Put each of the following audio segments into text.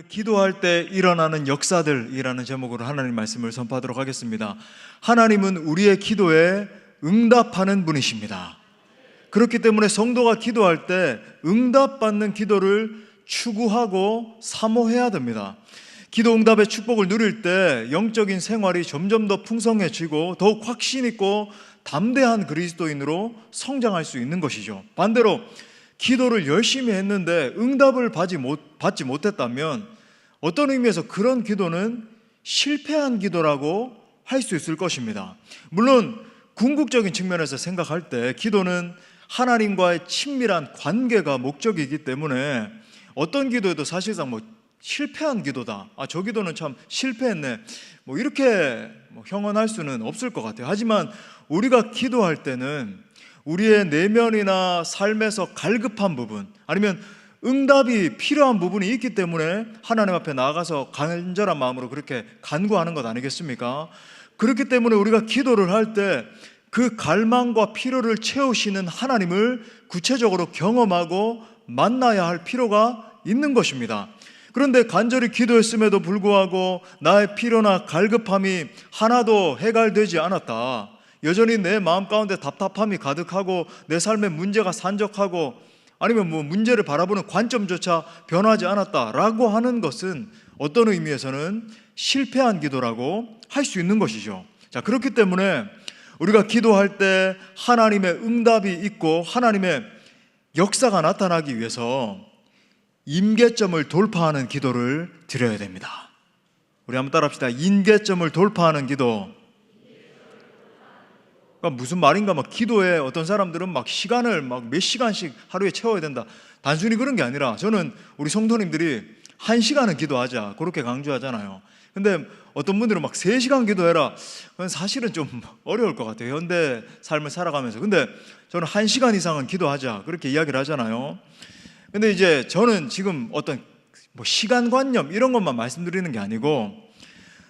기도할 때 일어나는 역사들이라는 제목으로 하나님 말씀을 선포하도록 하겠습니다. 하나님은 우리의 기도에 응답하는 분이십니다. 그렇기 때문에 성도가 기도할 때 응답받는 기도를 추구하고 사모해야 됩니다. 기도 응답의 축복을 누릴 때 영적인 생활이 점점 더 풍성해지고 더욱 확신 있고 담대한 그리스도인으로 성장할 수 있는 것이죠. 반대로 기도를 열심히 했는데 응답을 받지 못했다면 어떤 의미에서 그런 기도는 실패한 기도라고 할 수 있을 것입니다. 물론 궁극적인 측면에서 생각할 때 기도는 하나님과의 친밀한 관계가 목적이기 때문에 어떤 기도에도 사실상 실패한 기도다, 저 기도는 참 실패했네, 이렇게 형언할 수는 없을 것 같아요. 하지만 우리가 기도할 때는 우리의 내면이나 삶에서 갈급한 부분, 아니면 응답이 필요한 부분이 있기 때문에 하나님 앞에 나아가서 간절한 마음으로 그렇게 간구하는 것 아니겠습니까? 그렇기 때문에 우리가 기도를 할 때 그 갈망과 필요를 채우시는 하나님을 구체적으로 경험하고 만나야 할 필요가 있는 것입니다. 그런데 간절히 기도했음에도 불구하고 나의 필요나 갈급함이 하나도 해결되지 않았다, 여전히 내 마음 가운데 답답함이 가득하고 내 삶에 문제가 산적하고 아니면 문제를 바라보는 관점조차 변하지 않았다라고 하는 것은 어떤 의미에서는 실패한 기도라고 할 수 있는 것이죠. 자, 그렇기 때문에 우리가 기도할 때 하나님의 응답이 있고 하나님의 역사가 나타나기 위해서 임계점을 돌파하는 기도를 드려야 됩니다. 우리 한번 따라합시다. 임계점을 돌파하는 기도. 그러니까 무슨 말인가, 기도에 어떤 사람들은 시간을 몇 시간씩 하루에 채워야 된다, 단순히 그런 게 아니라 저는 우리 성도님들이 1시간은 기도하자 그렇게 강조하잖아요. 근데 어떤 분들은 3시간 기도해라, 그건 사실은 좀 어려울 것 같아요, 현대 삶을 살아가면서. 근데 저는 1시간 이상은 기도하자 그렇게 이야기를 하잖아요. 근데 이제 저는 지금 어떤 시간관념 이런 것만 말씀드리는 게 아니고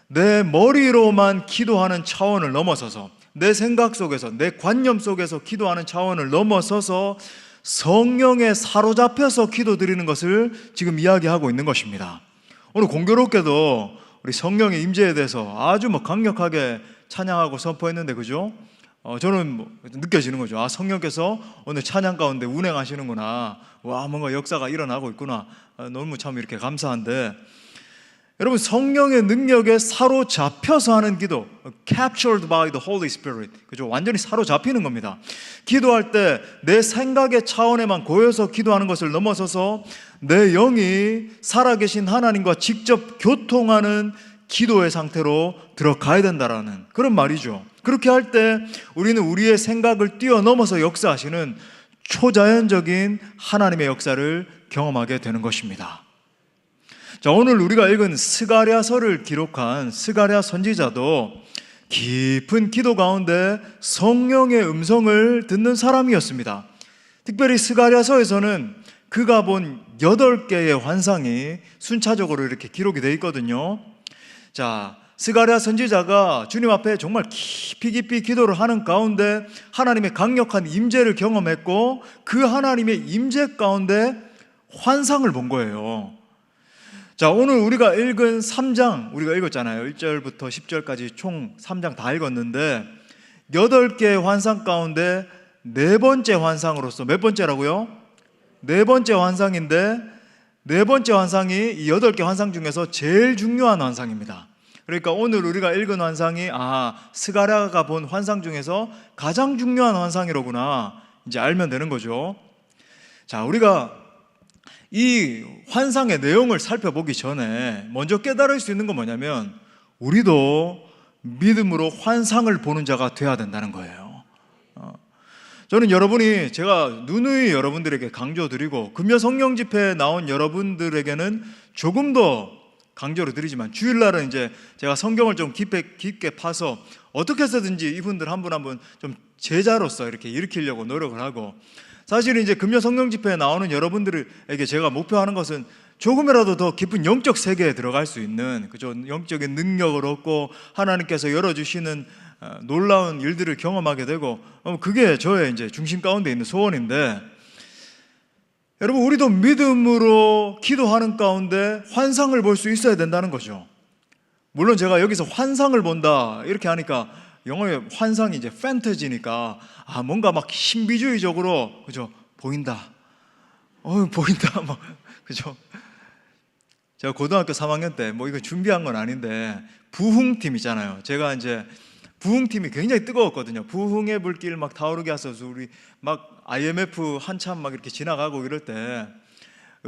내 머리로만 기도하는 차원을 넘어서서, 내 생각 속에서, 내 관념 속에서 기도하는 차원을 넘어서서 성령에 사로잡혀서 기도드리는 것을 지금 이야기하고 있는 것입니다. 오늘 공교롭게도 우리 성령의 임재에 대해서 아주 강력하게 찬양하고 선포했는데, 그죠? 저는 느껴지는 거죠. 성령께서 오늘 찬양 가운데 운행하시는구나, 뭔가 역사가 일어나고 있구나, 너무 참 이렇게 감사한데, 여러분, 성령의 능력에 사로잡혀서 하는 기도, captured by the Holy Spirit, 그죠? 완전히 사로잡히는 겁니다. 기도할 때 내 생각의 차원에만 고여서 기도하는 것을 넘어서서 내 영이 살아계신 하나님과 직접 교통하는 기도의 상태로 들어가야 된다라는 그런 말이죠. 그렇게 할 때 우리는 우리의 생각을 뛰어넘어서 역사하시는 초자연적인 하나님의 역사를 경험하게 되는 것입니다. 자, 오늘 우리가 읽은 스가랴서를 기록한 스가랴 선지자도 깊은 기도 가운데 성령의 음성을 듣는 사람이었습니다. 특별히 스가랴서에서는 그가 본 8개의 환상이 순차적으로 이렇게 기록이 되어 있거든요. 자, 스가랴 선지자가 주님 앞에 정말 깊이 기도를 하는 가운데 하나님의 강력한 임재를 경험했고 그 하나님의 임재 가운데 환상을 본 거예요. 자, 오늘 우리가 읽은 3장, 우리가 읽었잖아요. 1절부터 10절까지 총 3장 다 읽었는데 8개의 환상 가운데 4번째 환상으로서, 몇 번째라고요? 4번째 환상인데 4번째 환상이 이 8개 환상 중에서 제일 중요한 환상입니다. 그러니까 오늘 우리가 읽은 환상이 스가랴가 본 환상 중에서 가장 중요한 환상이로구나 이제 알면 되는 거죠. 자, 우리가 이 환상의 내용을 살펴보기 전에 먼저 깨달을 수 있는 건 뭐냐면 우리도 믿음으로 환상을 보는 자가 돼야 된다는 거예요. 저는 제가 누누이 여러분들에게 강조드리고 금요 성령 집회에 나온 여러분들에게는 조금 더 강조를 드리지만 주일날은 이제 제가 성경을 좀 깊게 파서 어떻게 해서든지 이분들 한 분 한 분 좀 제자로서 이렇게 일으키려고 노력을 하고, 사실은 이제 금요 성령 집회에 나오는 여러분들에게 제가 목표하는 것은 조금이라도 더 깊은 영적 세계에 들어갈 수 있는, 그죠? 영적인 능력을 얻고 하나님께서 열어주시는 놀라운 일들을 경험하게 되고, 그게 저의 이제 중심 가운데 있는 소원인데, 여러분, 우리도 믿음으로 기도하는 가운데 환상을 볼 수 있어야 된다는 거죠. 물론 제가 여기서 환상을 본다 이렇게 하니까 영어의 환상이 이제 판타지니까 뭔가 막 신비주의적으로, 그죠? 보인다. 보인다. 막, 그죠? 제가 고등학교 3학년 때 뭐 이거 준비한 건 아닌데 부흥팀 있잖아요. 제가 이제 부흥팀이 굉장히 뜨거웠거든요. 부흥의 불길 막 타오르게 하셔서 우리 막 IMF 한참 막 이렇게 지나가고 이럴 때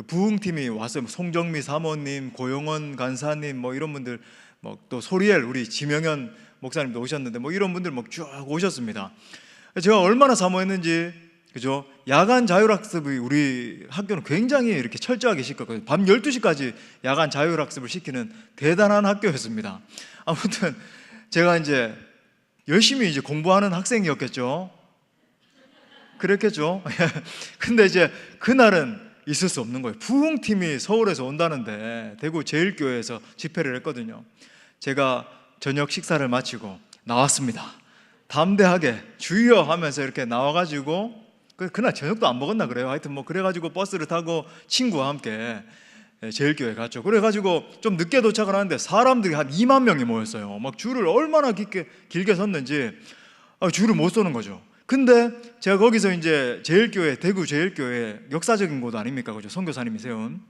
부흥팀이 왔어요. 송정미 사모님, 고용원 간사님 뭐 이런 분들, 뭐 또 소리엘 우리 지명현 목사님도 오셨는데 뭐 이런 분들 막 쭉 오셨습니다. 제가 얼마나 사모했는지, 그죠? 야간 자율학습이 우리 학교는 굉장히 이렇게 철저하게 시켰거든요. 밤 12시까지 야간 자율학습을 시키는 대단한 학교였습니다. 아무튼 제가 이제 열심히 이제 공부하는 학생이었겠죠. 그랬겠죠. 근데 이제 그날은 있을 수 없는 거예요. 부흥팀이 서울에서 온다는데 대구 제일교회에서 집회를 했거든요. 제가 저녁 식사를 마치고 나왔습니다. 담대하게 주여 하면서 이렇게 나와가지고, 그날 저녁도 안 먹었나 그래요. 하여튼 뭐 그래가지고 버스를 타고 친구와 함께 제일교회 갔죠. 그래가지고 좀 늦게 도착을 하는데 사람들이 한 2만 명이 모였어요. 막 줄을 얼마나 길게 섰는지 줄을 못 서는 거죠. 근데 제가 거기서 이제 제일교회, 대구 제일교회 역사적인 곳 아닙니까? 그죠? 선교사님이 세운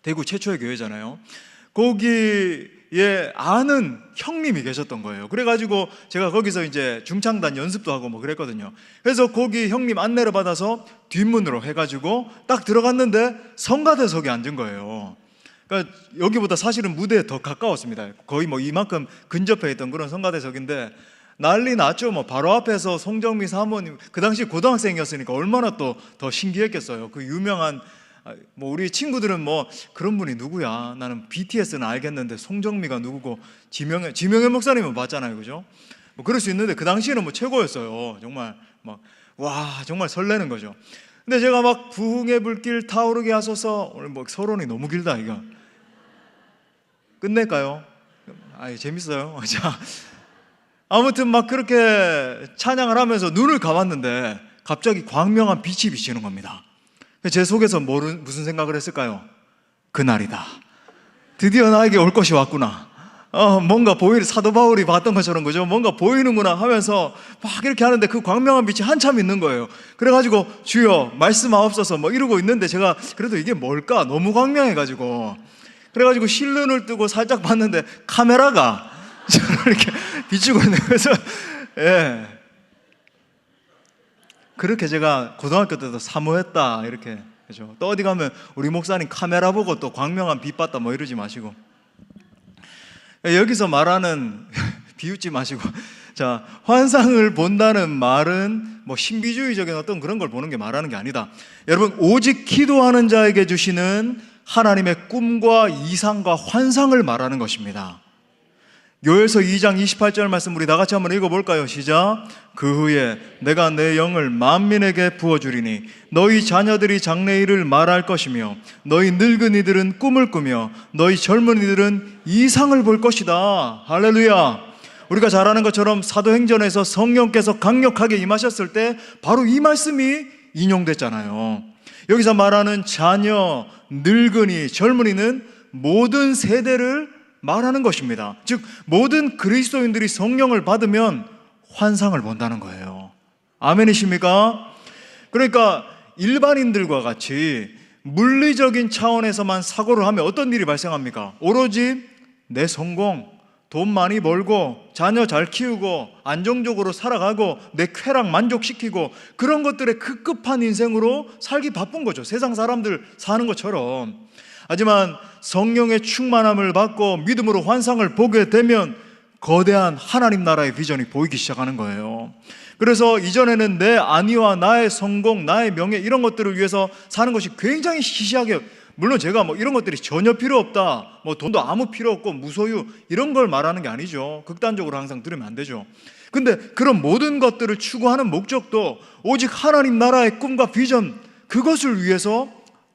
대구 최초의 교회잖아요. 거기에 아는 형님이 계셨던 거예요. 그래가지고 제가 거기서 이제 중창단 연습도 하고 뭐 그랬거든요. 그래서 거기 형님 안내를 받아서 뒷문으로 해가지고 딱 들어갔는데 성가대석에 앉은 거예요. 그러니까 여기보다 사실은 무대에 더 가까웠습니다. 거의 뭐 이만큼 근접해 있던 그런 성가대석인데 난리 났죠. 뭐 바로 앞에서 송정미 사모님, 그 당시 고등학생이었으니까 얼마나 또 더 신기했겠어요. 그 유명한, 뭐 우리 친구들은 뭐 그런 분이 누구야, 나는 BTS는 알겠는데 송정미가 누구고, 지명현 목사님은 봤잖아요, 그죠? 뭐 그럴 수 있는데 그 당시에는 뭐 최고였어요. 정말 막 정말 설레는 거죠. 근데 제가 막 부흥의 불길 타오르게 하소서, 오늘 뭐 서론이 너무 길다 이거. 끝낼까요? 재밌어요. 자, 아무튼 막 그렇게 찬양을 하면서 눈을 감았는데 갑자기 광명한 빛이 비치는 겁니다. 제 속에서 무슨 생각을 했을까요? 그날이다. 드디어 나에게 올 것이 왔구나. 뭔가 사도 바울이 봤던 것처럼, 그죠? 뭔가 보이는구나 하면서 막 이렇게 하는데 그 광명한 빛이 한참 있는 거예요. 그래가지고 주여 말씀하옵소서 뭐 이러고 있는데 제가 그래도 이게 뭘까? 너무 광명해가지고 그래가지고 실눈을 뜨고 살짝 봤는데 카메라가 저를 이렇게 비추고 있는 거죠. 예. 그렇게 제가 고등학교 때도 사모했다 이렇게, 그죠? 또 어디 가면 우리 목사님 카메라 보고 또 광명한 빛 봤다 뭐 이러지 마시고, 여기서 말하는 비웃지 마시고, 자, 환상을 본다는 말은 뭐 신비주의적인 어떤 그런 걸 보는 게 말하는 게 아니다. 여러분, 오직 기도하는 자에게 주시는 하나님의 꿈과 이상과 환상을 말하는 것입니다. 요엘서 2장 28절 말씀 우리 다 같이 한번 읽어볼까요? 시작. 그 후에 내가 내 영을 만민에게 부어주리니 너희 자녀들이 장래일을 말할 것이며 너희 늙은이들은 꿈을 꾸며 너희 젊은이들은 이상을 볼 것이다. 할렐루야. 우리가 잘 아는 것처럼 사도행전에서 성령께서 강력하게 임하셨을 때 바로 이 말씀이 인용됐잖아요. 여기서 말하는 자녀, 늙은이, 젊은이는 모든 세대를 말하는 것입니다. 즉 모든 그리스도인들이 성령을 받으면 환상을 본다는 거예요. 아멘이십니까? 그러니까 일반인들과 같이 물리적인 차원에서만 사고를 하면 어떤 일이 발생합니까? 오로지 내 성공, 돈 많이 벌고 자녀 잘 키우고 안정적으로 살아가고 내 쾌락 만족시키고 그런 것들에 급급한 인생으로 살기 바쁜 거죠. 세상 사람들 사는 것처럼. 하지만 성령의 충만함을 받고 믿음으로 환상을 보게 되면 거대한 하나님 나라의 비전이 보이기 시작하는 거예요. 그래서 이전에는 내 안위와 나의 성공, 나의 명예 이런 것들을 위해서 사는 것이 굉장히 시시하게, 물론 제가 뭐 이런 것들이 전혀 필요 없다, 뭐 돈도 아무 필요 없고 무소유 이런 걸 말하는 게 아니죠. 극단적으로 항상 들으면 안 되죠. 근데 그런 모든 것들을 추구하는 목적도 오직 하나님 나라의 꿈과 비전, 그것을 위해서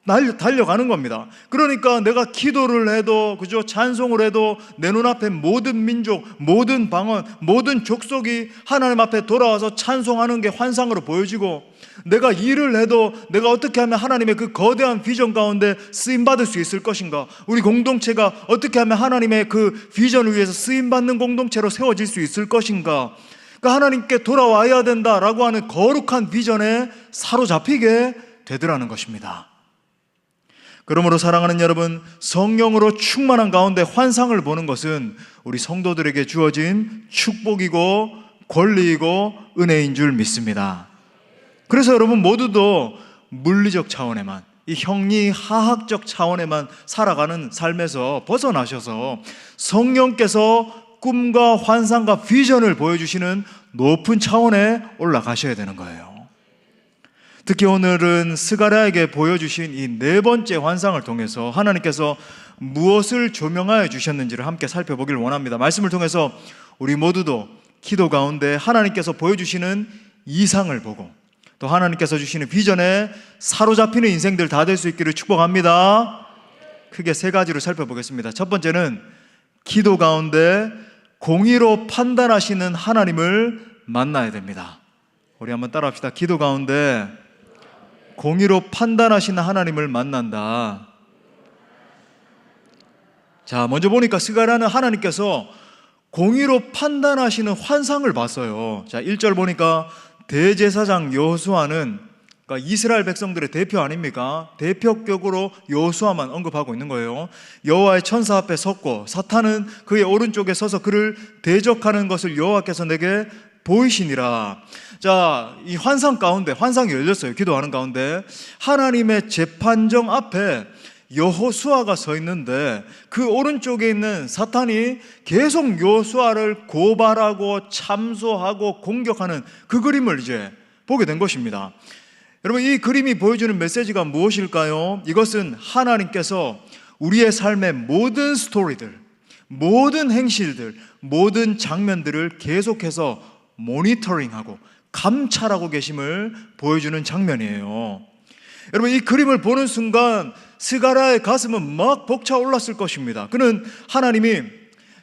달려가는 겁니다. 그러니까 내가 기도를 해도, 그죠? 찬송을 해도 내 눈앞에 모든 민족, 모든 방언, 모든 족속이 하나님 앞에 돌아와서 찬송하는 게 환상으로 보여지고, 내가 일을 해도 내가 어떻게 하면 하나님의 그 거대한 비전 가운데 쓰임받을 수 있을 것인가, 우리 공동체가 어떻게 하면 하나님의 그 비전을 위해서 쓰임받는 공동체로 세워질 수 있을 것인가, 그러니까 하나님께 돌아와야 된다라고 하는 거룩한 비전에 사로잡히게 되더라는 것입니다. 그러므로 사랑하는 여러분, 성령으로 충만한 가운데 환상을 보는 것은 우리 성도들에게 주어진 축복이고 권리이고 은혜인 줄 믿습니다. 그래서 여러분 모두도 물리적 차원에만, 이 형리하학적 차원에만 살아가는 삶에서 벗어나셔서 성령께서 꿈과 환상과 비전을 보여주시는 높은 차원에 올라가셔야 되는 거예요. 특히 오늘은 스가랴에게 보여주신 이 네 번째 환상을 통해서 하나님께서 무엇을 조명하여 주셨는지를 함께 살펴보길 원합니다. 말씀을 통해서 우리 모두도 기도 가운데 하나님께서 보여주시는 이상을 보고 또 하나님께서 주시는 비전에 사로잡히는 인생들 다 될 수 있기를 축복합니다. 크게 세 가지로 살펴보겠습니다. 첫 번째는 기도 가운데 공의로 판단하시는 하나님을 만나야 됩니다. 우리 한번 따라합시다. 기도 가운데 공의로 판단하시는 하나님을 만난다. 자, 먼저 보니까 스가랴는 하나님께서 공의로 판단하시는 환상을 봤어요. 자, 1절 보니까 대제사장 여호수아는, 그러니까 이스라엘 백성들의 대표 아닙니까? 대표격으로 여호수아만 언급하고 있는 거예요. 여호와의 천사 앞에 섰고 사탄은 그의 오른쪽에 서서 그를 대적하는 것을 여호와께서 내게 보이시니라. 자, 이 환상 가운데, 환상이 열렸어요. 기도하는 가운데 하나님의 재판정 앞에 여호수아가 서 있는데 그 오른쪽에 있는 사탄이 계속 여호수아를 고발하고 참소하고 공격하는 그 그림을 이제 보게 된 것입니다. 여러분, 이 그림이 보여주는 메시지가 무엇일까요? 이것은 하나님께서 우리의 삶의 모든 스토리들, 모든 행실들, 모든 장면들을 계속해서 모니터링하고 감찰하고 계심을 보여주는 장면이에요. 여러분, 이 그림을 보는 순간 스가랴의 가슴은 막 벅차올랐을 것입니다. 그는 하나님이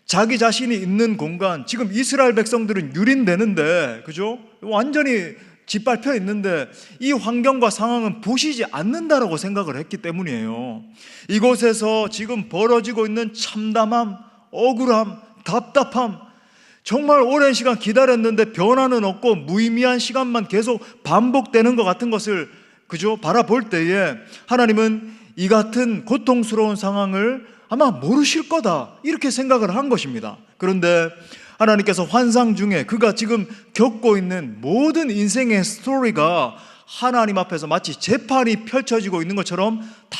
자기 자신이 있는 공간, 지금 이스라엘 백성들은 유린되는데, 그죠? 완전히 짓밟혀 있는데 이 환경과 상황은 보시지 않는다라고 생각을 했기 때문이에요. 이곳에서 지금 벌어지고 있는 참담함, 억울함, 답답함, 정말 오랜 시간 기다렸는데 변화는 없고 무의미한 시간만 계속 반복되는 것 같은 것을, 그죠? 바라볼 때에 하나님은 이 같은 고통스러운 상황을 아마 모르실 거다, 이렇게 생각을 한 것입니다. 그런데 하나님께서 환상 중에 그가 지금 겪고 있는 모든 인생의 스토리가 하나님 앞에서 마치 재판이 펼쳐지고 있는 것처럼 다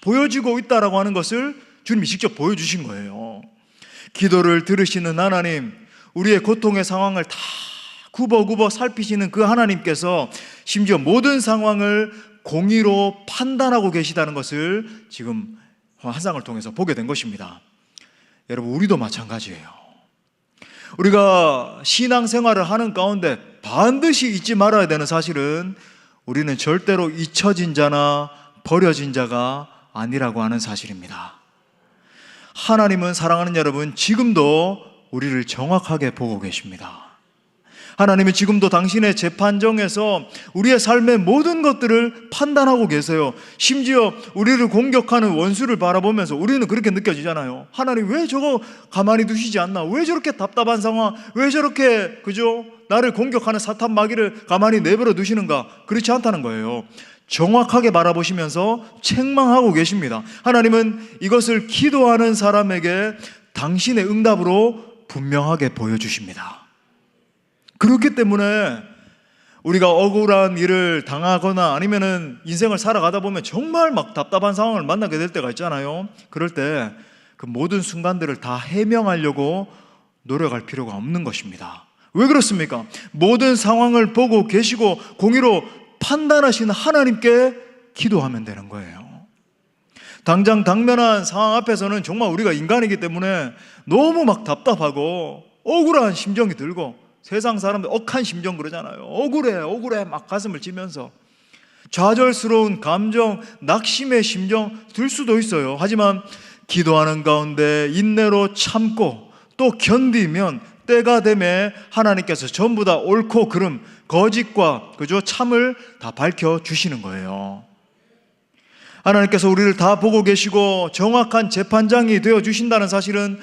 보여지고 있다라고 하는 것을 주님이 직접 보여주신 거예요. 기도를 들으시는 하나님, 우리의 고통의 상황을 다 굽어굽어 살피시는 그 하나님께서 심지어 모든 상황을 공의로 판단하고 계시다는 것을 지금 환상을 통해서 보게 된 것입니다. 여러분, 우리도 마찬가지예요. 우리가 신앙생활을 하는 가운데 반드시 잊지 말아야 되는 사실은 우리는 절대로 잊혀진 자나 버려진 자가 아니라고 하는 사실입니다. 하나님은, 사랑하는 여러분, 지금도 우리를 정확하게 보고 계십니다. 하나님은 지금도 당신의 재판정에서 우리의 삶의 모든 것들을 판단하고 계세요. 심지어 우리를 공격하는 원수를 바라보면서 우리는 그렇게 느껴지잖아요. 하나님 왜 저거 가만히 두시지 않나? 왜 저렇게 답답한 상황, 왜 저렇게, 그죠? 나를 공격하는 사탄 마귀를 가만히 내버려 두시는가? 그렇지 않다는 거예요. 정확하게 바라보시면서 책망하고 계십니다. 하나님은 이것을 기도하는 사람에게 당신의 응답으로 분명하게 보여주십니다. 그렇기 때문에 우리가 억울한 일을 당하거나 아니면은 인생을 살아가다 보면 정말 막 답답한 상황을 만나게 될 때가 있잖아요. 그럴 때 그 모든 순간들을 다 해명하려고 노력할 필요가 없는 것입니다. 왜 그렇습니까? 모든 상황을 보고 계시고 공의로 판단하시는 하나님께 기도하면 되는 거예요. 당장 당면한 상황 앞에서는 정말 우리가 인간이기 때문에 너무 막 답답하고 억울한 심정이 들고, 세상 사람들 억한 심정 그러잖아요. 억울해 막 가슴을 치면서 좌절스러운 감정, 낙심의 심정 들 수도 있어요. 하지만 기도하는 가운데 인내로 참고 또 견디면 때가 되매 하나님께서 전부 다 옳고 그름, 거짓과 참을 다 밝혀주시는 거예요. 하나님께서 우리를 다 보고 계시고 정확한 재판장이 되어주신다는 사실은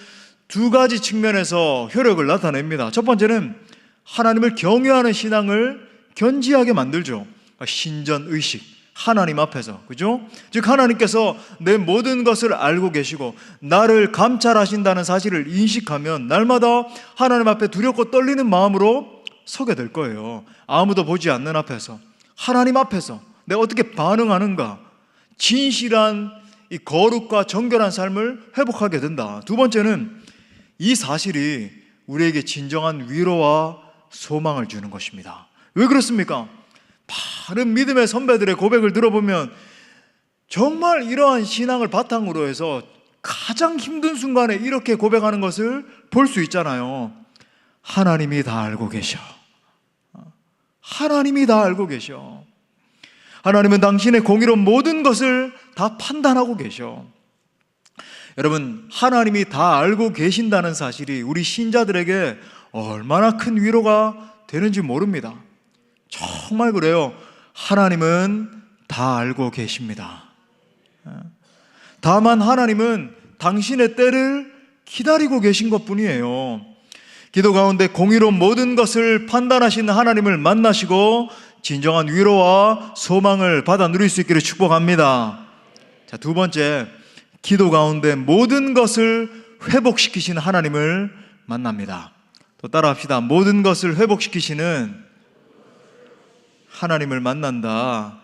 두 가지 측면에서 효력을 나타냅니다. 첫 번째는 하나님을 경외하는 신앙을 견지하게 만들죠. 신전의식, 하나님 앞에서, 그죠? 즉 하나님께서 내 모든 것을 알고 계시고 나를 감찰하신다는 사실을 인식하면 날마다 하나님 앞에 두렵고 떨리는 마음으로 서게 될 거예요. 아무도 보지 않는 앞에서, 하나님 앞에서 내가 어떻게 반응하는가, 진실한 이 거룩과 정결한 삶을 회복하게 된다. 두 번째는 이 사실이 우리에게 진정한 위로와 소망을 주는 것입니다. 왜 그렇습니까? 바른 믿음의 선배들의 고백을 들어보면 정말 이러한 신앙을 바탕으로 해서 가장 힘든 순간에 이렇게 고백하는 것을 볼 수 있잖아요. 하나님이 다 알고 계셔. 하나님이 다 알고 계셔. 하나님은 당신의 공의로운 모든 것을 다 판단하고 계셔. 여러분, 하나님이 다 알고 계신다는 사실이 우리 신자들에게 얼마나 큰 위로가 되는지 모릅니다. 정말 그래요. 하나님은 다 알고 계십니다. 다만 하나님은 당신의 때를 기다리고 계신 것뿐이에요. 기도 가운데 공의로운 모든 것을 판단하시는 하나님을 만나시고 진정한 위로와 소망을 받아 누릴 수 있기를 축복합니다. 자, 두 번째, 기도 가운데 모든 것을 회복시키시는 하나님을 만납니다. 또 따라합시다. 모든 것을 회복시키시는 하나님을 만난다.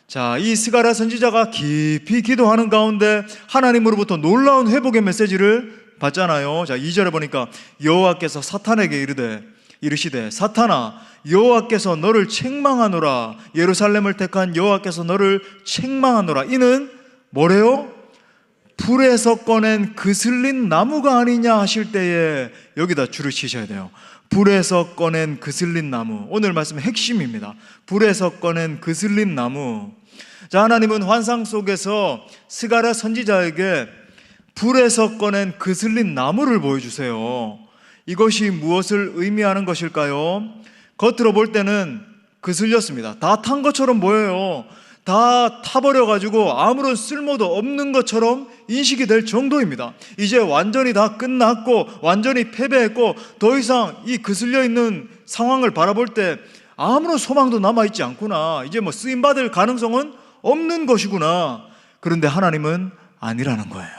자, 이 스가랴 선지자가 깊이 기도하는 가운데 하나님으로부터 놀라운 회복의 메시지를 받잖아요. 자, 2절에 보니까 여호와께서 사탄에게 이르시되 사탄아, 여호와께서 너를 책망하노라. 예루살렘을 택한 여호와께서 너를 책망하노라. 이는 뭐래요? 불에서 꺼낸 그슬린 나무가 아니냐 하실 때에 여기다 줄을 치셔야 돼요. 불에서 꺼낸 그슬린 나무. 오늘 말씀의 핵심입니다. 불에서 꺼낸 그슬린 나무. 자, 하나님은 환상 속에서 스가랴 선지자에게 불에서 꺼낸 그슬린 나무를 보여주세요. 이것이 무엇을 의미하는 것일까요? 겉으로 볼 때는 그슬렸습니다. 다 탄 것처럼 보여요. 다 타버려가지고 아무런 쓸모도 없는 것처럼 인식이 될 정도입니다. 이제 완전히 다 끝났고 완전히 패배했고 더 이상 이 그슬려 있는 상황을 바라볼 때 아무런 소망도 남아있지 않구나. 이제 쓰임받을 가능성은 없는 것이구나. 그런데 하나님은 아니라는 거예요.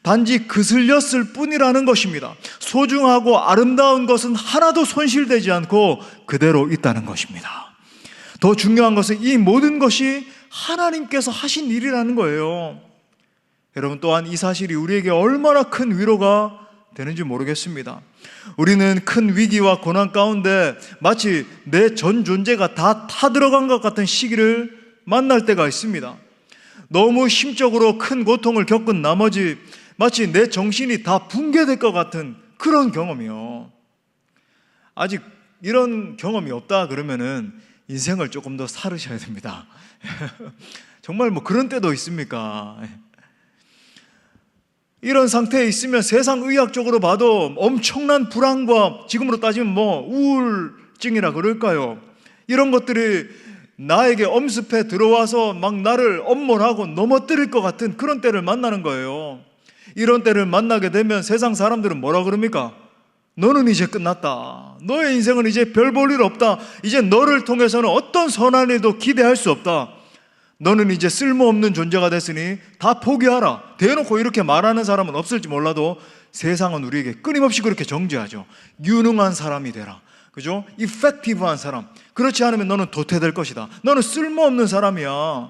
단지 그슬렸을 뿐이라는 것입니다. 소중하고 아름다운 것은 하나도 손실되지 않고 그대로 있다는 것입니다. 더 중요한 것은 이 모든 것이 하나님께서 하신 일이라는 거예요. 여러분, 또한 이 사실이 우리에게 얼마나 큰 위로가 되는지 모르겠습니다. 우리는 큰 위기와 고난 가운데 마치 내 전 존재가 다 타들어간 것 같은 시기를 만날 때가 있습니다. 너무 심적으로 큰 고통을 겪은 나머지 마치 내 정신이 다 붕괴될 것 같은 그런 경험이요. 아직 이런 경험이 없다 그러면은 인생을 조금 더 살으셔야 됩니다. 정말 그런 때도 있습니까? 이런 상태에 있으면 세상 의학적으로 봐도 엄청난 불안과 지금으로 따지면 우울증이라 그럴까요? 이런 것들이 나에게 엄습해 들어와서 막 나를 엄몰하고 넘어뜨릴 것 같은 그런 때를 만나는 거예요. 이런 때를 만나게 되면 세상 사람들은 뭐라 그럽니까? 너는 이제 끝났다. 너의 인생은 이제 별 볼 일 없다. 이제 너를 통해서는 어떤 선한 일도 기대할 수 없다. 너는 이제 쓸모없는 존재가 됐으니 다 포기하라. 대놓고 이렇게 말하는 사람은 없을지 몰라도 세상은 우리에게 끊임없이 그렇게 정죄하죠. 유능한 사람이 되라. 그죠? 이펙티브한 사람. 그렇지 않으면 너는 도태될 것이다. 너는 쓸모없는 사람이야.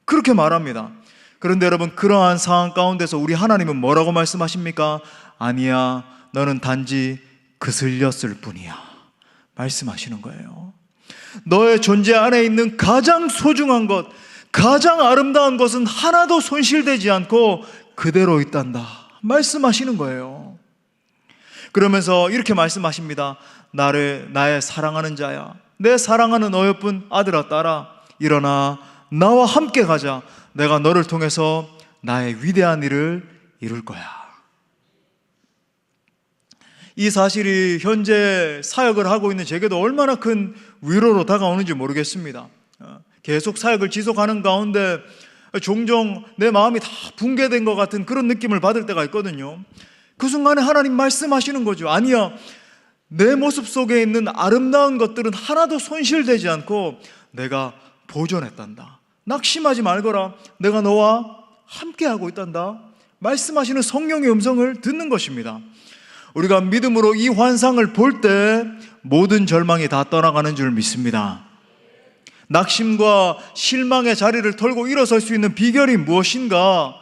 그렇게 말합니다. 그런데 여러분, 그러한 상황 가운데서 우리 하나님은 뭐라고 말씀하십니까? 아니야, 너는 단지 그슬렸을 뿐이야 말씀하시는 거예요. 너의 존재 안에 있는 가장 소중한 것, 가장 아름다운 것은 하나도 손실되지 않고 그대로 있단다 말씀하시는 거예요. 그러면서 이렇게 말씀하십니다. 나의 사랑하는 자야, 내 사랑하는 어여쁜 아들아 딸아, 일어나 나와 함께 가자. 내가 너를 통해서 나의 위대한 일을 이룰 거야. 이 사실이 현재 사역을 하고 있는 제게도 얼마나 큰 위로로 다가오는지 모르겠습니다. 계속 사역을 지속하는 가운데 종종 내 마음이 다 붕괴된 것 같은 그런 느낌을 받을 때가 있거든요. 그 순간에 하나님 말씀하시는 거죠. 아니야, 내 모습 속에 있는 아름다운 것들은 하나도 손실되지 않고 내가 보존했단다. 낙심하지 말거라. 내가 너와 함께하고 있단다. 말씀하시는 성령의 음성을 듣는 것입니다. 우리가 믿음으로 이 환상을 볼 때 모든 절망이 다 떠나가는 줄 믿습니다. 낙심과 실망의 자리를 털고 일어설 수 있는 비결이 무엇인가?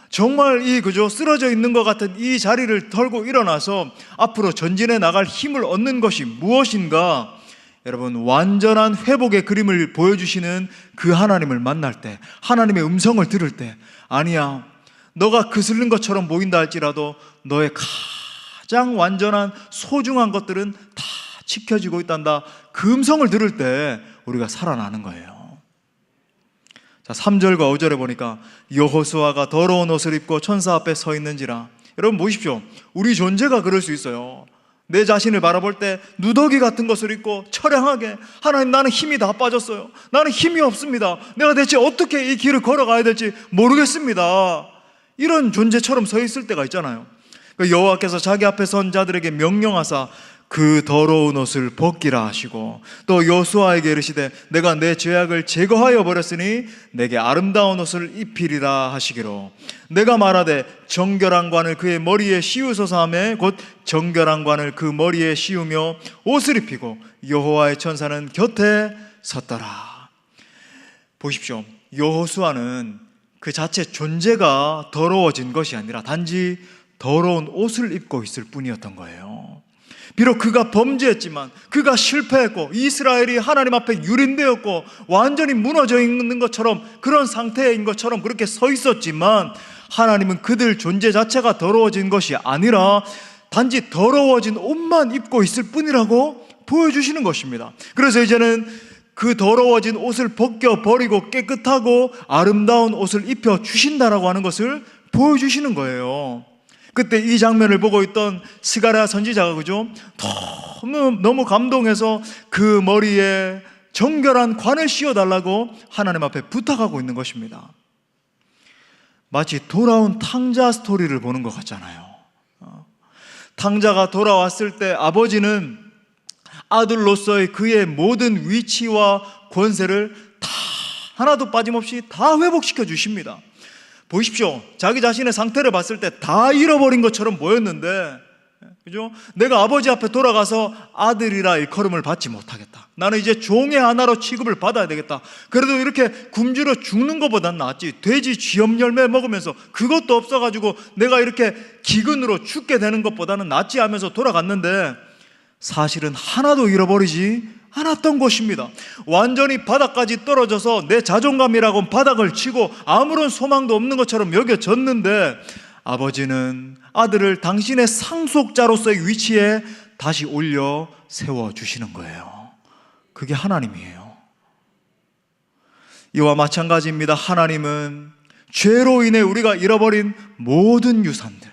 정말 그저 쓰러져 있는 것 같은 이 자리를 털고 일어나서 앞으로 전진해 나갈 힘을 얻는 것이 무엇인가? 여러분, 완전한 회복의 그림을 보여주시는 그 하나님을 만날 때, 하나님의 음성을 들을 때, 아니야, 너가 그슬른 것처럼 보인다 할지라도 너의 가장 완전한 소중한 것들은 다 지켜지고 있단다. 그 음성을 들을 때 우리가 살아나는 거예요. 자, 3절과 5절에 보니까 여호수아가 더러운 옷을 입고 천사 앞에 서 있는지라. 여러분 보십시오. 우리 존재가 그럴 수 있어요. 내 자신을 바라볼 때 누더기 같은 것을 입고 처량하게, 하나님 나는 힘이 다 빠졌어요. 나는 힘이 없습니다. 내가 대체 어떻게 이 길을 걸어가야 될지 모르겠습니다. 이런 존재처럼 서 있을 때가 있잖아요. 여호와께서 자기 앞에 선 자들에게 명령하사 그 더러운 옷을 벗기라 하시고, 또 여호수아에게 이르시되 내가 내 죄악을 제거하여 버렸으니 내게 아름다운 옷을 입히리라 하시기로, 내가 말하되 정결한 관을 그의 머리에 씌우소서 하매 곧 정결한 관을 그 머리에 씌우며 옷을 입히고 여호와의 천사는 곁에 섰더라. 보십시오. 여호수아는 그 자체 존재가 더러워진 것이 아니라 단지 더러운 옷을 입고 있을 뿐이었던 거예요. 비록 그가 범죄했지만, 그가 실패했고, 이스라엘이 하나님 앞에 유린되었고 완전히 무너져 있는 것처럼, 그런 상태인 것처럼 그렇게 서 있었지만, 하나님은 그들 존재 자체가 더러워진 것이 아니라 단지 더러워진 옷만 입고 있을 뿐이라고 보여주시는 것입니다. 그래서 이제는 그 더러워진 옷을 벗겨버리고 깨끗하고 아름다운 옷을 입혀주신다라고 하는 것을 보여주시는 거예요. 그때 이 장면을 보고 있던 스가랴 선지자가 그죠? 너무 감동해서 그 머리에 정결한 관을 씌워달라고 하나님 앞에 부탁하고 있는 것입니다. 마치 돌아온 탕자 스토리를 보는 것 같잖아요. 탕자가 돌아왔을 때 아버지는 아들로서의 그의 모든 위치와 권세를 다 하나도 빠짐없이 다 회복시켜 주십니다. 보십시오. 자기 자신의 상태를 봤을 때 다 잃어버린 것처럼 보였는데, 그죠? 내가 아버지 앞에 돌아가서 아들이라 일컬음을 받지 못하겠다. 나는 이제 종의 하나로 취급을 받아야 되겠다. 그래도 이렇게 굶주려 죽는 것보단 낫지. 돼지 쥐염 열매 먹으면서 그것도 없어가지고 내가 이렇게 기근으로 죽게 되는 것보다는 낫지 하면서 돌아갔는데, 사실은 하나도 잃어버리지 않았던 것입니다. 완전히 바닥까지 떨어져서 내 자존감이라고 바닥을 치고 아무런 소망도 없는 것처럼 여겨졌는데, 아버지는 아들을 당신의 상속자로서의 위치에 다시 올려 세워주시는 거예요. 그게 하나님이에요. 이와 마찬가지입니다. 하나님은 죄로 인해 우리가 잃어버린 모든 유산들,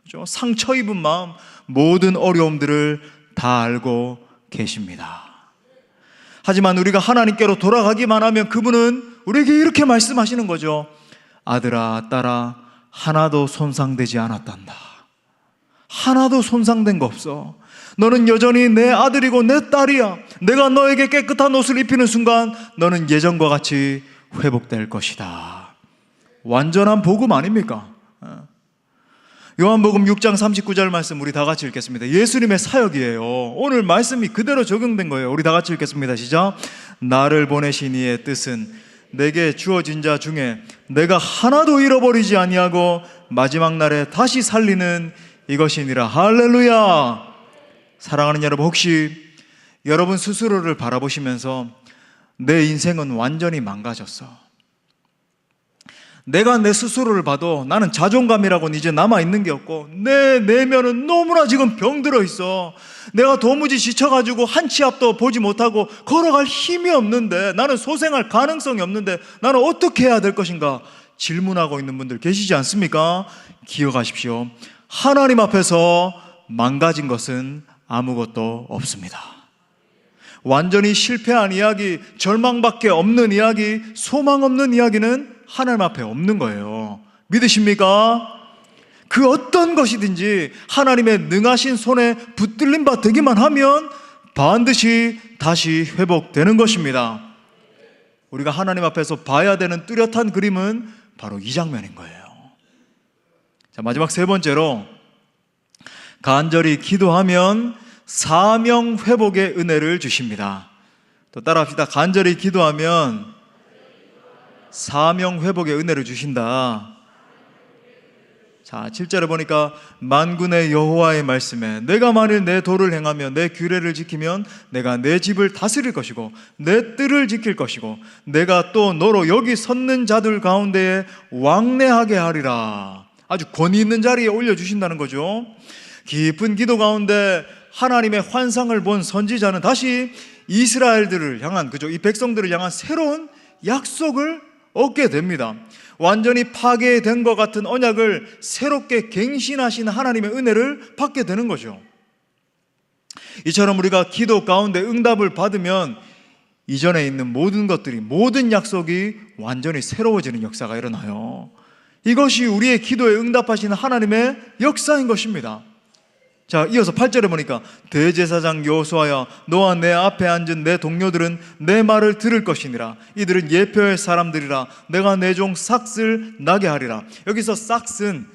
그죠? 상처 입은 마음, 모든 어려움들을 다 알고 계십니다. 하지만 우리가 하나님께로 돌아가기만 하면 그분은 우리에게 이렇게 말씀하시는 거죠. 아들아, 딸아, 하나도 손상되지 않았단다. 하나도 손상된 거 없어. 너는 여전히 내 아들이고 내 딸이야. 내가 너에게 깨끗한 옷을 입히는 순간 너는 예전과 같이 회복될 것이다. 완전한 복음 아닙니까? 요한복음 6장 39절 말씀 우리 다 같이 읽겠습니다. 예수님의 사역이에요. 오늘 말씀이 그대로 적용된 거예요. 우리 다 같이 읽겠습니다. 시작. 나를 보내신 이의 뜻은 내게 주어진 자 중에 내가 하나도 잃어버리지 아니하고 마지막 날에 다시 살리는 이것이니라. 할렐루야. 사랑하는 여러분, 혹시 여러분 스스로를 바라보시면서 내 인생은 완전히 망가졌어, 내가 내 스스로를 봐도 나는 자존감이라고는 이제 남아있는 게 없고 내 내면은 너무나 지금 병들어 있어. 내가 도무지 지쳐가지고 한 치 앞도 보지 못하고 걸어갈 힘이 없는데, 나는 소생할 가능성이 없는데 나는 어떻게 해야 될 것인가 질문하고 있는 분들 계시지 않습니까? 기억하십시오. 하나님 앞에서 망가진 것은 아무것도 없습니다. 완전히 실패한 이야기, 절망밖에 없는 이야기, 소망 없는 이야기는 하나님 앞에 없는 거예요. 믿으십니까? 그 어떤 것이든지 하나님의 능하신 손에 붙들림 바 되기만 하면 반드시 다시 회복되는 것입니다. 우리가 하나님 앞에서 봐야 되는 뚜렷한 그림은 바로 이 장면인 거예요. 자, 마지막 세 번째로, 간절히 기도하면 사명 회복의 은혜를 주십니다. 또 따라합시다. 간절히 기도하면 사명 회복의 은혜를 주신다. 자, 7절에 보니까 만군의 여호와의 말씀에 내가 만일 내 도를 행하며 내 규례를 지키면 내가 내 집을 다스릴 것이고 내 뜰을 지킬 것이고 내가 또 너로 여기 섰는 자들 가운데에 왕래하게 하리라. 아주 권위 있는 자리에 올려주신다는 거죠. 깊은 기도 가운데 하나님의 환상을 본 선지자는 다시 이스라엘들을 향한, 이 백성들을 향한 새로운 약속을 얻게 됩니다. 완전히 파괴된 것 같은 언약을 새롭게 갱신하신 하나님의 은혜를 받게 되는 거죠. 이처럼 우리가 기도 가운데 응답을 받으면 이전에 있는 모든 것들이, 모든 약속이 완전히 새로워지는 역사가 일어나요. 이것이 우리의 기도에 응답하시는 하나님의 역사인 것입니다. 자, 이어서 8절에 보니까 대제사장 여호수아야 너와 내 앞에 앉은 내 동료들은 내 말을 들을 것이니라. 이들은 예표의 사람들이라. 내가 내 종 삭을 나게 하리라. 여기서 삭은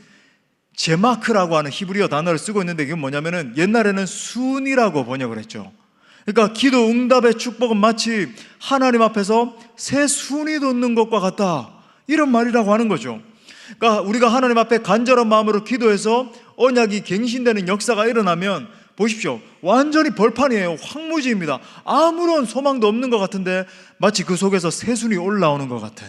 제마크라고 하는 히브리어 단어를 쓰고 있는데, 이게 뭐냐면은 옛날에는 순이라고 번역을 했죠. 그러니까 기도 응답의 축복은 마치 하나님 앞에서 새 순이 돋는 것과 같다, 이런 말이라고 하는 거죠. 그러니까 우리가 하나님 앞에 간절한 마음으로 기도해서 언약이 갱신되는 역사가 일어나면 보십시오, 완전히 벌판이에요. 황무지입니다. 아무런 소망도 없는 것 같은데 마치 그 속에서 새순이 올라오는 것 같은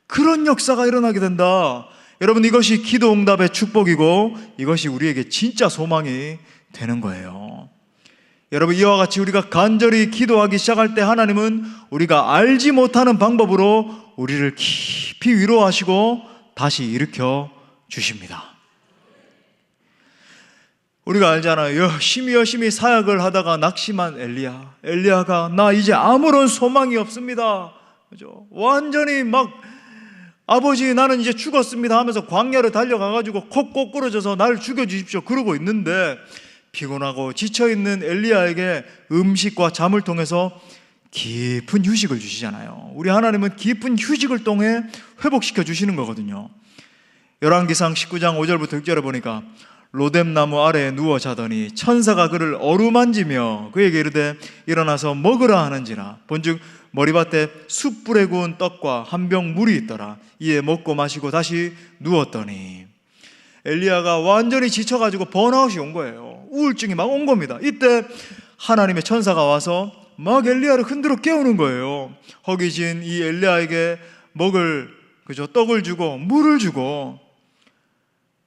그런 역사가 일어나게 된다. 여러분, 이것이 기도 응답의 축복이고 이것이 우리에게 진짜 소망이 되는 거예요. 여러분, 이와 같이 우리가 간절히 기도하기 시작할 때 하나님은 우리가 알지 못하는 방법으로 우리를 깊이 위로하시고 다시 일으켜 주십니다. 우리가 알잖아요. 열심히 사역을 하다가 낙심한 엘리야가 나 이제 아무런 소망이 없습니다, 그죠? 완전히 막 아버지 나는 이제 죽었습니다 하면서 광야를 달려가가지고 콕 꼬꾸러져서 나를 죽여주십시오 그러고 있는데, 피곤하고 지쳐있는 엘리야에게 음식과 잠을 통해서 깊은 휴식을 주시잖아요. 우리 하나님은 깊은 휴식을 통해 회복시켜 주시는 거거든요. 열왕기상 19장 5절부터 6절에 보니까 로뎀나무 아래에 누워 자더니 천사가 그를 어루만지며 그에게 이르되 일어나서 먹으라 하는지라. 본즉 머리밭에 숯불에 구운 떡과 한 병 물이 있더라. 이에 먹고 마시고 다시 누웠더니, 엘리야가 완전히 지쳐가지고 번아웃이 온 거예요. 우울증이 막 온 겁니다. 이때 하나님의 천사가 와서 막 엘리야를 흔들어 깨우는 거예요. 허기진 이 엘리야에게 먹을 떡을 주고 물을 주고,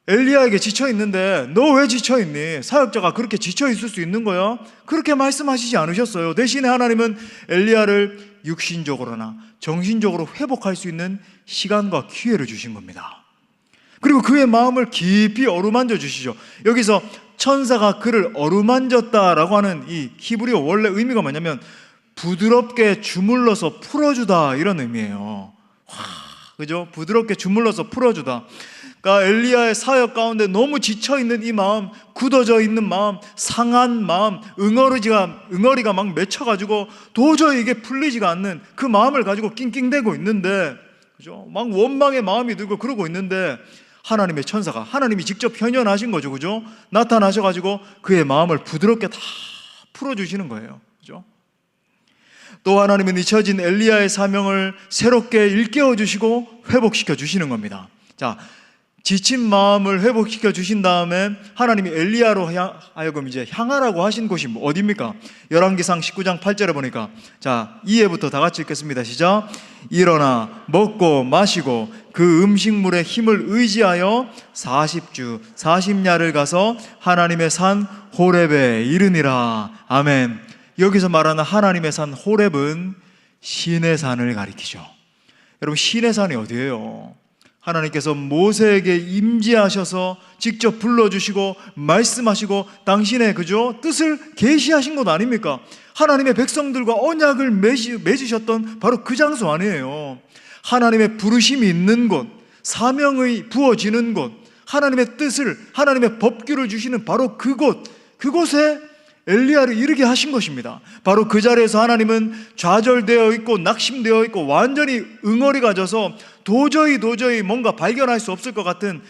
엘리야에게 지쳐있는데 너 왜 지쳐있니? 사역자가 그렇게 지쳐있을 수 있는 거야? 그렇게 말씀하시지 않으셨어요. 대신에 하나님은 엘리야를 육신적으로나 정신적으로 회복할 수 있는 시간과 기회를 주신 겁니다. 그리고 그의 마음을 깊이 어루만져 주시죠. 여기서 천사가 그를 어루만졌다라고 하는 이 히브리어 원래 의미가 뭐냐면 부드럽게 주물러서 풀어주다, 이런 의미예요. 그죠? 부드럽게 주물러서 풀어주다. 그러니까 엘리야의 사역 가운데 너무 지쳐있는 이 마음, 굳어져 있는 마음, 상한 마음, 응어리가 막 맺혀가지고 도저히 이게 풀리지가 않는 그 마음을 가지고 낑낑대고 있는데, 그죠? 막 원망의 마음이 들고 그러고 있는데 하나님의 천사가, 하나님이 직접 현현하신 거죠, 그죠? 나타나셔가지고 그의 마음을 부드럽게 다 풀어주시는 거예요, 그죠? 또 하나님은 잊혀진 엘리야의 사명을 새롭게 일깨워 주시고 회복시켜 주시는 겁니다. 자, 지친 마음을 회복시켜 주신 다음에 하나님이 엘리야로 하여금 이제 향하라고 하신 곳이 어디입니까? 열왕기상 19장 8절에 보니까, 자, 2회부터 다 같이 읽겠습니다. 시작. 일어나 먹고 마시고 그 음식물의 힘을 의지하여 40주 40야를 가서 하나님의 산 호렙에 이르니라. 아멘. 여기서 말하는 하나님의 산 호렙은 신의 산을 가리키죠. 여러분, 신의 산이 어디예요? 하나님께서 모세에게 임재하셔서 직접 불러주시고 말씀하시고 당신의 뜻을 계시하신 곳 아닙니까? 하나님의 백성들과 언약을 맺으셨던 바로 그 장소 아니에요. 하나님의 부르심이 있는 곳, 사명이 부어지는 곳, 하나님의 뜻을, 하나님의 법규를 주시는 바로 그곳에 엘리야를 이르게 하신 것입니다. 바로 그 자리에서 하나님은 좌절되어 있고 낙심되어 있고 완전히 응어리가 져서 도저히 뭔가 발견할 수 없을 것 같은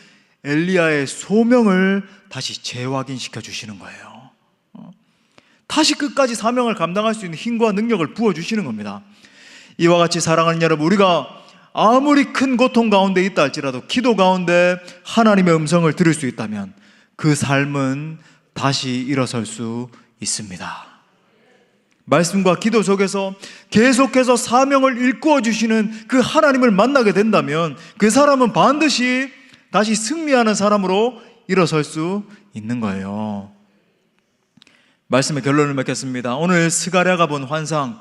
엘리야의 소명을 다시 재확인시켜 주시는 거예요. 다시 끝까지 사명을 감당할 수 있는 힘과 능력을 부어주시는 겁니다. 이와 같이 사랑하는 여러분, 우리가 아무리 큰 고통 가운데 있다 할지라도 기도 가운데 하나님의 음성을 들을 수 있다면 그 삶은 다시 일어설 수 있습니다. 말씀과 기도 속에서 계속해서 사명을 일구어 주시는 그 하나님을 만나게 된다면 그 사람은 반드시 다시 승리하는 사람으로 일어설 수 있는 거예요. 말씀의 결론을 맺겠습니다. 오늘 스가랴가 본 환상,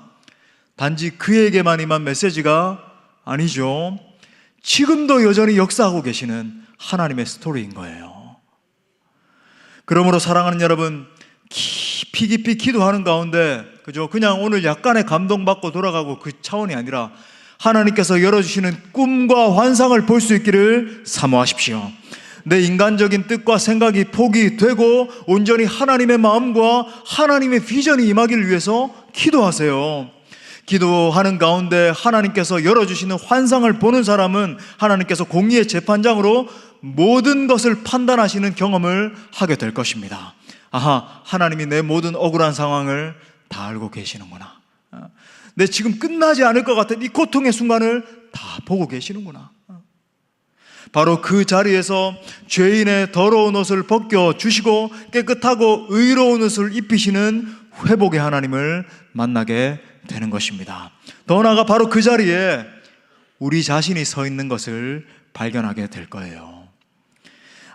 단지 그에게만 임한 메시지가 아니죠. 지금도 여전히 역사하고 계시는 하나님의 스토리인 거예요. 그러므로 사랑하는 여러분, 깊이 기도하는 가운데 그냥 오늘 약간의 감동받고 돌아가고 그 차원이 아니라 하나님께서 열어주시는 꿈과 환상을 볼 수 있기를 사모하십시오. 내 인간적인 뜻과 생각이 포기되고 온전히 하나님의 마음과 하나님의 비전이 임하기를 위해서 기도하세요. 기도하는 가운데 하나님께서 열어주시는 환상을 보는 사람은 하나님께서 공의의 재판장으로 모든 것을 판단하시는 경험을 하게 될 것입니다. 아하, 하나님이 내 모든 억울한 상황을 다 알고 계시는구나. 내 지금 끝나지 않을 것 같은 이 고통의 순간을 다 보고 계시는구나. 바로 그 자리에서 죄인의 더러운 옷을 벗겨주시고 깨끗하고 의로운 옷을 입히시는 회복의 하나님을 만나게 되는 것입니다. 더 나아가 바로 그 자리에 우리 자신이 서 있는 것을 발견하게 될 거예요.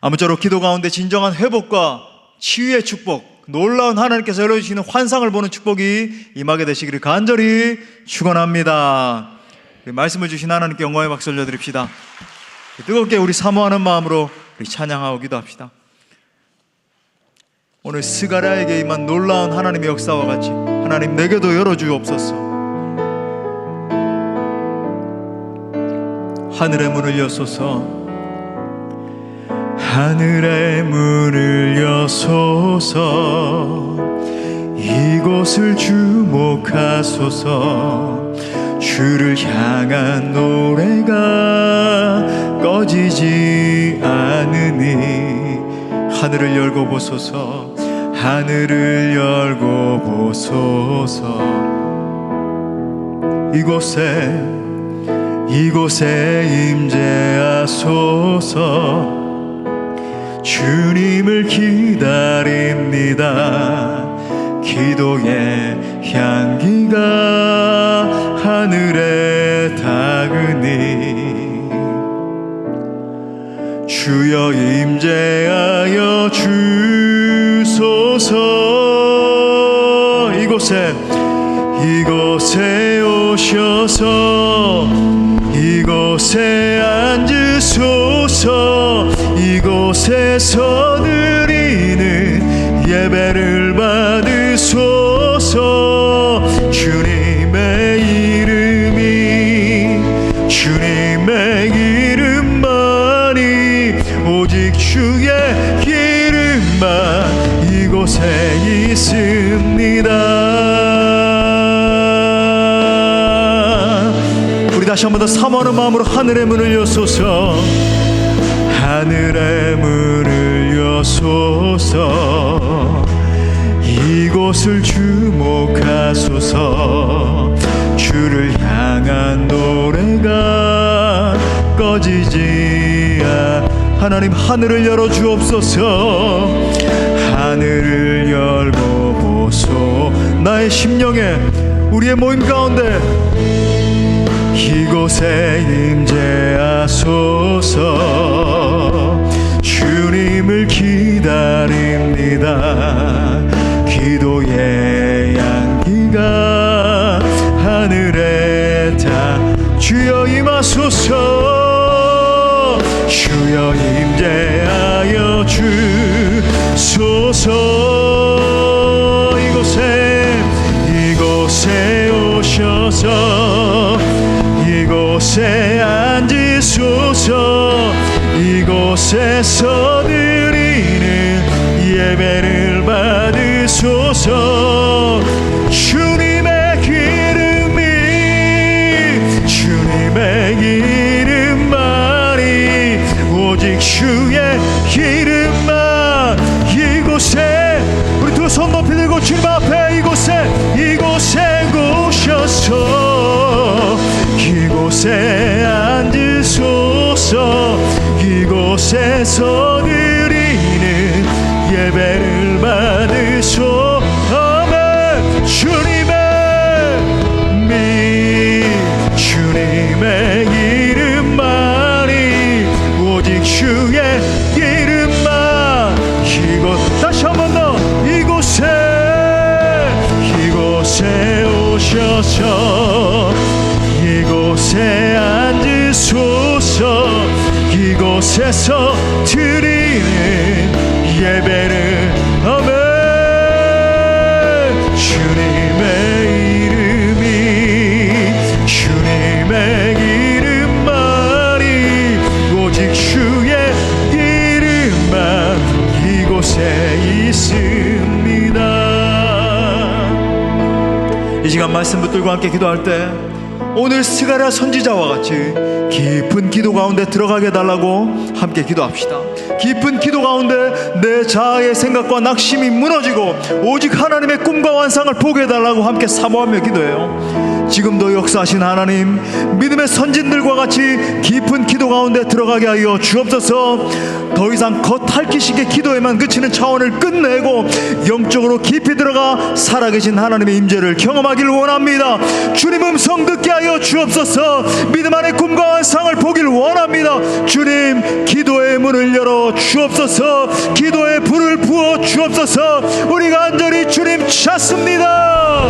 아무쪼록 기도 가운데 진정한 회복과 치유의 축복, 놀라운 하나님께서 열어주시는 환상을 보는 축복이 임하게 되시기를 간절히 축원합니다. 말씀을 주신 하나님께 영광의 박수 올려드립시다. 뜨겁게 우리 사모하는 마음으로 우리 찬양하고 기도합시다. 오늘 스가랴에게 임한 놀라운 하나님의 역사와 같이 하나님 내게도 열어주옵소서. 하늘의 문을 여소서, 하늘의 문을 여소서, 이곳을 주목하소서. 주를 향한 노래가 꺼지지 않으니 하늘을 열고 보소서, 하늘을 열고 보소서. 이곳에 임재하소서. 주님을 기다립니다. 기도의 향기가 하늘에 닿으니 주여 임재하여 주소서. 이곳에 오셔서 이곳에 앉으소서. 이곳에서 드리는 예배를 받으소서. 주님의 이름만이 오직 주의 기름만 이곳에 있습니다. 우리 다시 한 번 더 사모하는 마음으로 하늘의 문을 여소서, 하늘의 문을 여소서. 이곳을 주목하소서. 주를 향한 노래가 꺼지지 하나님 하늘을 열어 주옵소서. 하늘을 열고 보소. 나의 심령에 우리의 모임 가운데 이곳에 임재하소서. 주님을 기다립니다. 기도의 향기가 하늘에 다 주여 임하소서. 주여 임재하여 주소서. 이곳에 오셔서 이곳에 앉으소서. 이곳에서 드리는 예배를 받으소서. 주님의 기름만이 오직 주의 기름만. 이곳에 우리 두 손 높이 들고 주님 앞에 이곳에 오셔서 이곳에 앉으소서. 이곳에서 드리는 예배를 받으소. 아멘. 주님의 이름만이 오직 주의 이름만. 다시 한 번 더 이곳에 오셔서 이곳에 앉으소서. 이곳에서 드리는 예배를 아멘. 주님의 이름만이 오직 주의 이름만 이곳에 있습니다. 이 시간 말씀 붙들고 함께 기도할 때 오늘 스가랴 선지자와 같이 깊은 기도 가운데 들어가게 해달라고 함께 기도합시다. 깊은 기도 가운데 내 자아의 생각과 낙심이 무너지고 오직 하나님의 꿈과 환상을 보게 해달라고 함께 사모하며 기도해요. 지금도 역사하신 하나님, 믿음의 선진들과 같이 깊은 기도 가운데 들어가게 하여 주옵소서. 더 이상 겉핥기식의 기도에만 그치는 차원을 끝내고 영적으로 깊이 들어가 살아계신 하나님의 임재를 경험하기를 원합니다. 주님 음성 듣게 하여 주옵소서. 믿음 안에 꿈과 환상을 보길 원합니다. 주님, 기도의 문을 열어 주옵소서. 기도의 불을 부어 주옵소서. 우리 간절히 주님 찾습니다.